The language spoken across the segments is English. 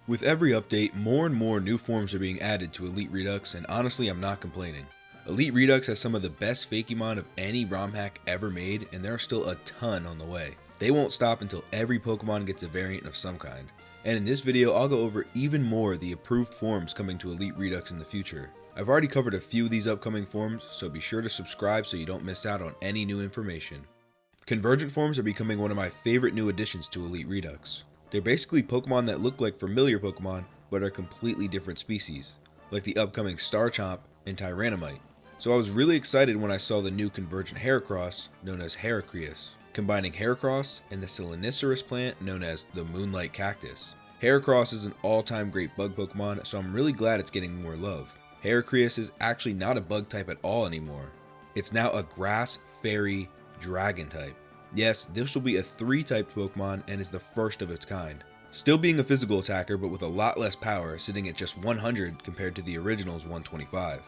With every update, more and more new forms are being added to Elite Redux, and honestly, I'm not complaining. Elite Redux has some of the best Fakemon of any ROM hack ever made, and there are still a ton on the way. They won't stop until every Pokemon gets a variant of some kind. And in this video, I'll go over even more of the approved forms coming to Elite Redux in the future. I've already covered a few of these upcoming forms, so be sure to subscribe so you don't miss out on any new information. Convergent forms are becoming one of my favorite new additions to Elite Redux. They're basically Pokemon that look like familiar Pokemon, but are completely different species, like the upcoming Starchomp and Tyrannomite. So I was really excited when I saw the new Convergent Heracross, known as Heracreus, combining Heracross and the Selenicerus plant known as the Moonlight Cactus. Heracross is an all-time great bug Pokemon, so I'm really glad it's getting more love. Heracreus is actually not a bug type at all anymore. It's now a grass, fairy, dragon type. Yes, this will be a 3-typed Pokemon and is the first of its kind. Still being a physical attacker, but with a lot less power, sitting at just 100 compared to the original's 125.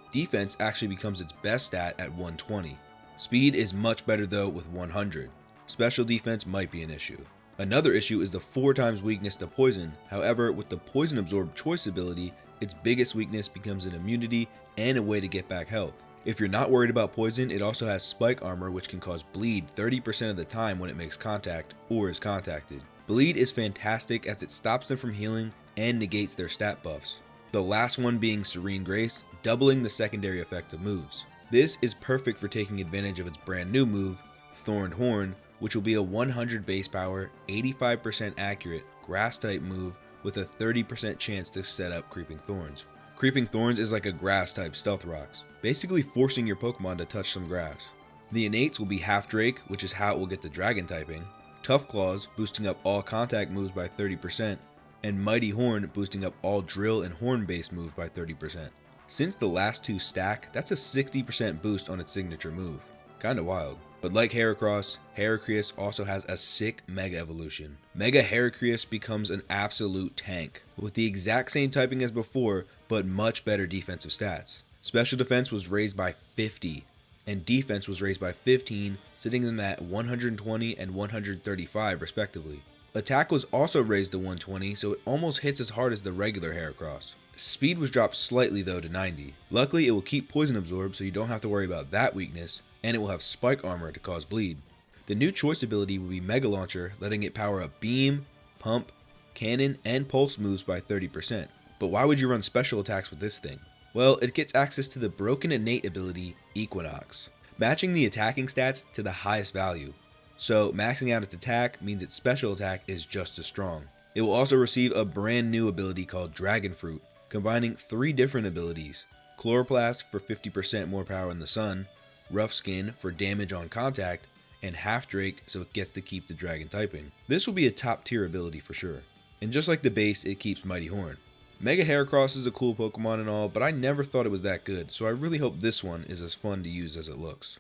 Defense actually becomes its best stat at 120. Speed is much better though with 100. Special defense might be an issue. Another issue is the 4 times weakness to poison. However, with the Poison Absorb choice ability, its biggest weakness becomes an immunity and a way to get back health. If you're not worried about poison, it also has spike armor, which can cause bleed 30% of the time when it makes contact or is contacted. Bleed is fantastic as it stops them from healing and negates their stat buffs. The last one being Serene Grace, doubling the secondary effect of moves. This is perfect for taking advantage of its brand new move, Thorned Horn, which will be a 100 base power, 85% accurate, grass type move with a 30% chance to set up Creeping Thorns. Creeping Thorns is like a grass type Stealth Rocks, basically forcing your Pokemon to touch some grass. The innates will be Half Drake, which is how it will get the Dragon typing, Tough Claws, boosting up all contact moves by 30%, and Mighty Horn, boosting up all drill and horn based moves by 30%. Since the last two stack, that's a 60% boost on its signature move. Kinda wild. But like Heracross, Heracreus also has a sick Mega Evolution. Mega Heracreus becomes an absolute tank, with the exact same typing as before, but much better defensive stats. Special defense was raised by 50, and defense was raised by 15, sitting them at 120 and 135 respectively. Attack was also raised to 120, so it almost hits as hard as the regular Heracross. Speed was dropped slightly though to 90. Luckily it will keep Poison Absorb so you don't have to worry about that weakness, and it will have spike armor to cause bleed. The new choice ability will be Mega Launcher, letting it power up Beam, Pump, Cannon, and Pulse moves by 30%. But why would you run special attacks with this thing? Well, it gets access to the broken innate ability, Equinox, matching the attacking stats to the highest value. So maxing out its attack means its special attack is just as strong. It will also receive a brand new ability called Dragon Fruit, combining 3 different abilities: Chloroplast for 50% more power in the sun, Rough Skin for damage on contact, and Half Drake so it gets to keep the dragon typing. This will be a top tier ability for sure. And just like the base, it keeps Mighty Horn. Mega Heracross is a cool Pokemon and all, but I never thought it was that good, so I really hope this one is as fun to use as it looks.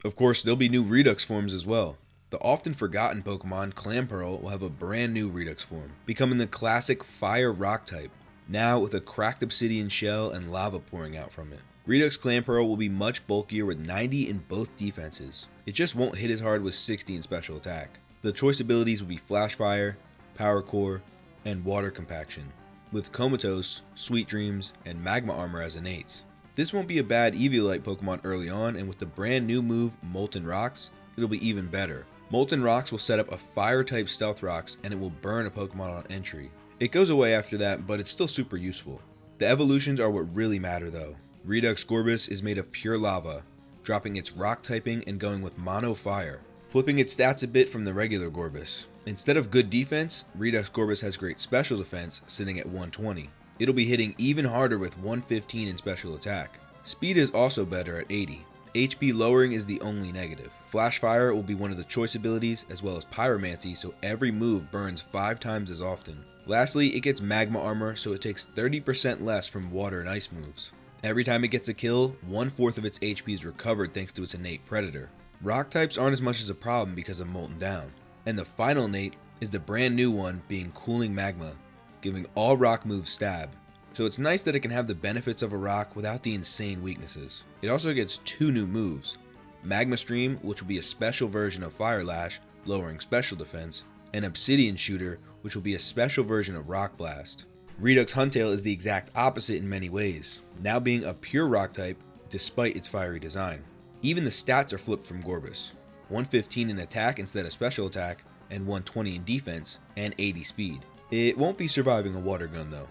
Of course, there'll be new Redux forms as well. The often forgotten Pokemon, Clamperl, will have a brand new Redux form, becoming the classic Fire Rock type, now with a cracked obsidian shell and lava pouring out from it. Redux Clamperl will be much bulkier with 90 in both defenses. It just won't hit as hard with 60 in special attack. The choice abilities will be Flash Fire, Power Core, and Water Compaction, with Comatose, Sweet Dreams, and Magma Armor as innates. This won't be a bad Eviolite Pokemon early on, and with the brand new move Molten Rocks, it'll be even better. Molten Rocks will set up a fire type Stealth Rocks and it will burn a Pokemon on entry. It goes away after that, but it's still super useful. The evolutions are what really matter though. Redux Gorbis is made of pure lava, dropping its rock typing and going with Mono Fire, flipping its stats a bit from the regular Gorbis. Instead of good defense, Redux Gorbis has great special defense, sitting at 120. It'll be hitting even harder with 115 in special attack. Speed is also better at 80. HP lowering is the only negative. Flash Fire will be one of the choice abilities, as well as Pyromancy, so every move burns 5 times as often. Lastly, it gets Magma Armor, so it takes 30% less from water and ice moves. Every time it gets a kill, 1/4 of its HP is recovered thanks to its innate Predator. Rock types aren't as much as a problem because of Molten Down. And the final innate is the brand new one being Cooling Magma, giving all rock moves stab. So it's nice that it can have the benefits of a rock without the insane weaknesses. It also gets 2 new moves, Magma Stream, which will be a special version of Fire Lash, lowering special defense, and Obsidian Shooter, which will be a special version of Rock Blast. Redux Huntail is the exact opposite in many ways, now being a pure rock type despite its fiery design. Even the stats are flipped from Gorbis. 115 in attack instead of special attack, and 120 in defense, and 80 speed. It won't be surviving a water gun though.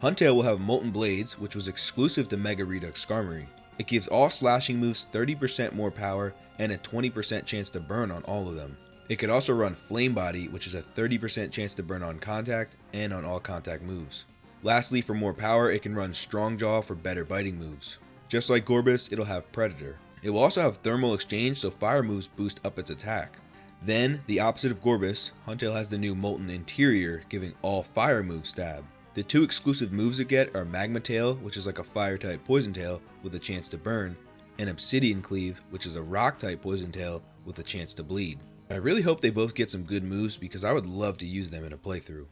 Huntail will have Molten Blades, which was exclusive to Mega Redux Skarmory. It gives all slashing moves 30% more power and a 20% chance to burn on all of them. It could also run Flame Body, which is a 30% chance to burn on contact and on all contact moves. Lastly, for more power, it can run Strong Jaw for better biting moves. Just like Gorbis, it'll have Predator. It will also have Thermal Exchange, so fire moves boost up its attack. Then, the opposite of Gorbis, Huntail has the new Molten Interior, giving all fire moves stab. The two exclusive moves it get are Magma Tail, which is like a fire type Poison Tail with a chance to burn, and Obsidian Cleave, which is a rock type Poison Tail with a chance to bleed. I really hope they both get some good moves because I would love to use them in a playthrough.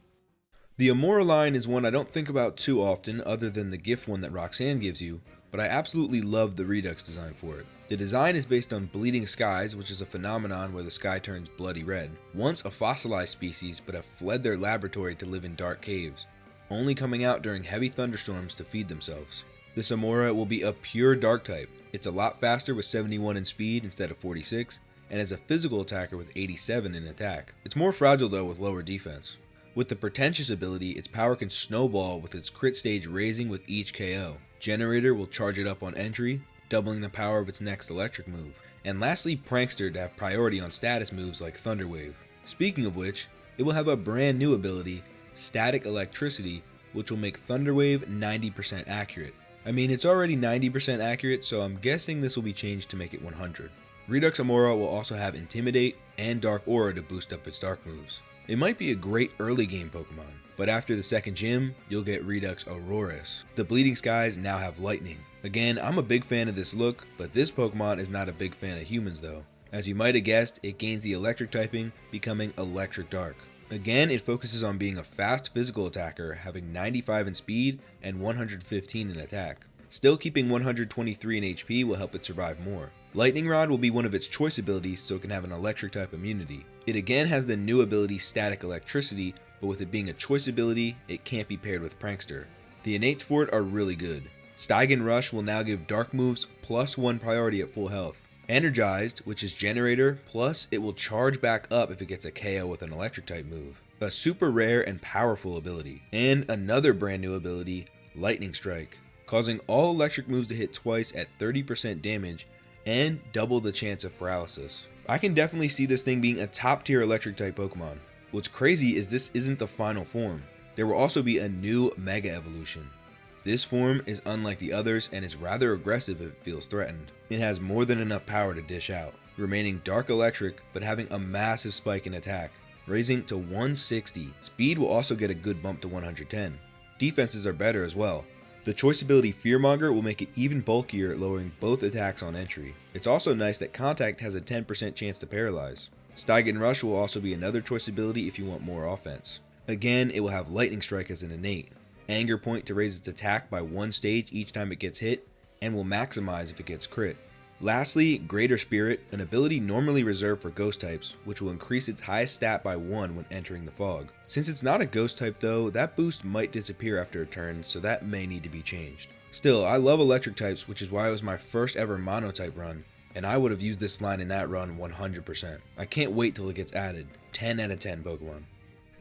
The Amora line is one I don't think about too often other than the gift one that Roxanne gives you, but I absolutely love the Redux design for it. The design is based on bleeding skies, which is a phenomenon where the sky turns bloody red. Once a fossilized species, but have fled their laboratory to live in dark caves, only coming out during heavy thunderstorms to feed themselves. This Amora will be a pure dark type. It's a lot faster with 71 in speed instead of 46, and is a physical attacker with 87 in attack. It's more fragile though with lower defense. With the Pretentious ability, its power can snowball with its crit stage raising with each KO. Generator will charge it up on entry, doubling the power of its next electric move. And lastly, Prankster to have priority on status moves like Thunder Wave. Speaking of which, it will have a brand new ability, Static Electricity, which will make Thunder Wave 90% accurate. I mean, it's already 90% accurate, so I'm guessing this will be changed to make it 100. Redux Amora will also have Intimidate and Dark Aura to boost up its dark moves. It might be a great early game Pokemon, but after the second gym, you'll get Redux Auroras. The Bleeding Skies now have Lightning. Again, I'm a big fan of this look, but this Pokemon is not a big fan of humans though. As you might have guessed, it gains the electric typing, becoming Electric Dark. Again, it focuses on being a fast physical attacker, having 95 in speed and 115 in attack. Still keeping 123 in HP will help it survive more. Lightning Rod will be one of its choice abilities, so it can have an electric type immunity. It again has the new ability Static Electricity, but with it being a choice ability, it can't be paired with Prankster. The innates for it are really good. Stygian Rush will now give dark moves +1 priority at full health. Energized, which is Generator, plus it will charge back up if it gets a KO with an electric type move. A super rare and powerful ability. And another brand new ability, Lightning Strike, causing all electric moves to hit twice at 30% damage and double the chance of paralysis. I can definitely see this thing being a top tier electric type Pokemon. What's crazy is this isn't the final form. There will also be a new Mega Evolution. This form is unlike the others and is rather aggressive if it feels threatened. It has more than enough power to dish out, remaining dark electric but having a massive spike in attack, raising to 160. Speed will also get a good bump to 110. Defenses are better as well. The choice ability Fearmonger will make it even bulkier, lowering both attacks on entry. It's also nice that Contact has a 10% chance to paralyze. Stygian Rush will also be another choice ability if you want more offense. Again, it will have Lightning Strike as an innate, Anger Point to raise its attack by 1 stage each time it gets hit, and will maximize if it gets crit. Lastly, Greater Spirit, an ability normally reserved for ghost types, which will increase its highest stat by 1 when entering the fog. Since it's not a ghost type though, that boost might disappear after a turn, so that may need to be changed. Still, I love electric types, which is why it was my first ever mono type run, and I would have used this line in that run 100%. I can't wait till it gets added. 10 out of 10 Pokemon.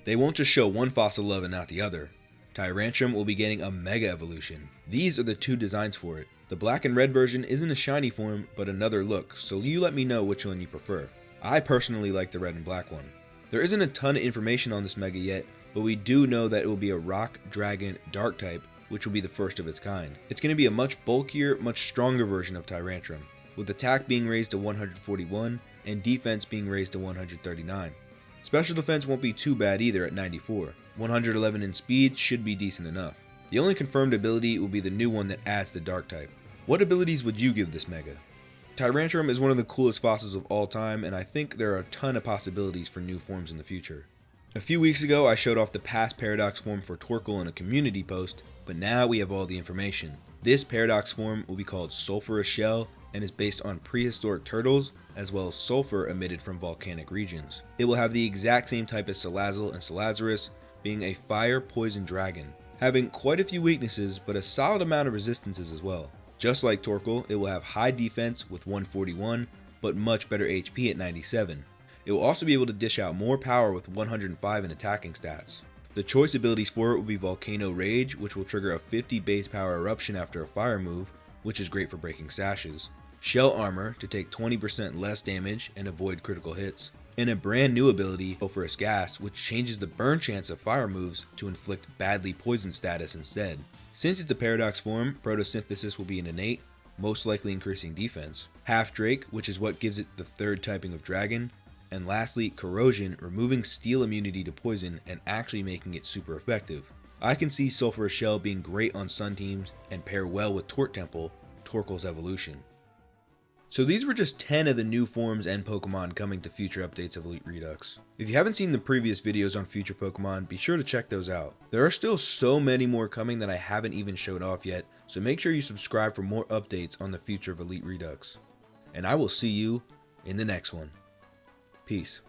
They won't just show one fossil love and not the other. Tyrantrum will be getting a Mega Evolution. These are the two designs for it. The black and red version isn't a shiny form, but another look, so you let me know which one you prefer. I personally like the red and black one. There isn't a ton of information on this Mega yet, but we do know that it will be a Rock, Dragon, Dark type, which will be the first of its kind. It's going to be a much bulkier, much stronger version of Tyrantrum, with attack being raised to 141 and defense being raised to 139. Special defense won't be too bad either at 94. 111 in speed should be decent enough. The only confirmed ability will be the new one that adds the Dark type. What abilities would you give this Mega? Tyrantrum is one of the coolest fossils of all time, and I think there are a ton of possibilities for new forms in the future. A few weeks ago I showed off the past Paradox form for Torkoal in a community post, but now we have all the information. This Paradox form will be called Sulphurous Shell and is based on prehistoric turtles as well as sulfur emitted from volcanic regions. It will have the exact same type as Salazzle and Salazzarus, being a fire poison dragon, having quite a few weaknesses but a solid amount of resistances as well. Just like Torkoal, it will have high defense with 141, but much better HP at 97. It will also be able to dish out more power with 105 in attacking stats. The choice abilities for it will be Volcano Rage, which will trigger a 50 base power eruption after a fire move, which is great for breaking sashes. Shell Armor to take 20% less damage and avoid critical hits. And a brand new ability, Sulphurous Gas, which changes the burn chance of fire moves to inflict badly poison status instead. Since it's a Paradox form, Photosynthesis will be an innate, most likely increasing defense. Half Drake, which is what gives it the third typing of dragon. And lastly, Corrosion, removing steel immunity to poison and actually making it super effective. I can see Sulphurous Shell being great on Sun teams and pair well with Tort Temple, Torkoal's evolution. So these were just 10 of the new forms and Pokemon coming to future updates of Elite Redux. If you haven't seen the previous videos on future Pokemon, be sure to check those out. There are still so many more coming that I haven't even showed off yet, so make sure you subscribe for more updates on the future of Elite Redux. And I will see you in the next one. Peace.